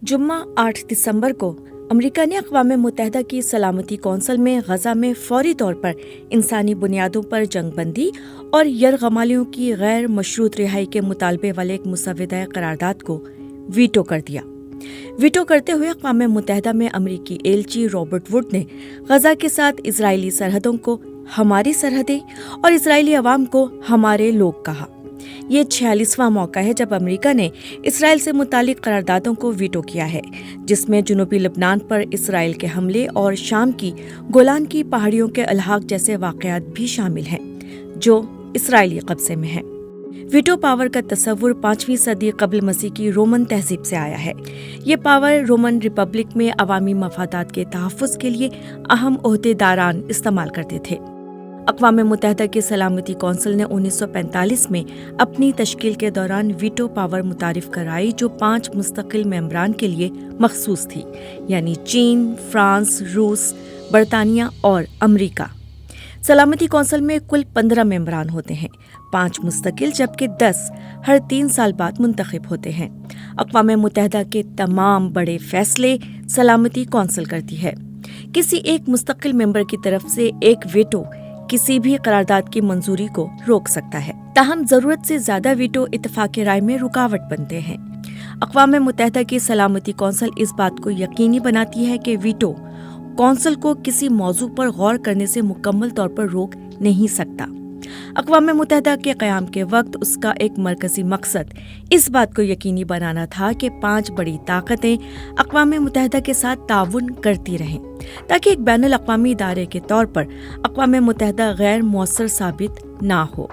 जुम्मा 8 दिसंबर को अमेरिका ने अक़वाम मुत्तहिदा की सलामती कौंसिल में गजा में फौरी तौर पर इंसानी बुनियादों पर जंगबंदी और यरगमालियों की गैर मशरूत रिहाई के मुतालबे वाले एक मुसव्वदा करारदाद को वीटो कर दिया। वीटो करते हुए अक़वाम मुत्तहिदा में अमरीकी एलची रॉबर्ट वुड ने गजा के साथ इजरायली सरहदों को हमारी सरहदें और इजरायली अवाम को हमारे लोग कहा। ये 46वां मौका है जब अमेरिका ने इसराइल से मुतालिक करारदादों को वीटो किया है, जिसमें जुनूबी लेबनान पर इसराइल के हमले और शाम की गोलान की पहाड़ियों के अलहाक जैसे वाक़यात भी शामिल हैं, जो इसराइली कब्जे में हैं। वीटो पावर का तस्वुर 5वीं सदी कब्ल मसीह की रोमन तहजीब से आया है। ये पावर रोमन रिपब्लिक में अवामी मफादात के तहफ़्फ़ुज़ के लिए अहम ओहदेदारान इस्तेमाल करते थे। अक़वाम मुत्तहिदा की सलामती कौंसिल ने 1945 में अपनी तश्कील के दौरान वीटो पावर मुतारिफ कराई, जो 5 मुस्तकिल मेंबरान के लिए मखसूस थी, यानी चीन, फ्रांस, रूस, बरतानिया और अमरीका। सलामती कौंसिल में कुल 15 मेंबरान होते हैं, 5 मुस्तकिल जबकि 10 हर 3 साल बाद मुंतखब होते हैं। अक़वाम मुत्तहिदा के तमाम बड़े फैसले सलामती कौंसिल करती है। किसी एक मुस्तकिल मेंबर की तरफ से एक वीटो किसी भी करारदाद की मंजूरी को रोक सकता है, ताहम जरूरत से ज्यादा वीटो इत्तेफाक राय में रुकावट बनते हैं। अक़वाम मुत्तहिदा की सलामती कौंसिल इस बात को यकीनी बनाती है कि वीटो कौंसिल को किसी मौजू पर गौर करने से मुकम्मल तौर पर रोक नहीं सकता। अक़वाम मुत्तहिदा के क़याम के वक्त उसका एक मरकजी मकसद इस बात को यकीनी बनाना था कि 5 बड़ी ताकतें अक़वाम मुत्तहिदा के साथ ताउन करती रहें, ताकि एक बैनुल अक़वामी इदारे के तौर पर अक़वाम मुत्तहिदा गैर मौसर साबित ना हो।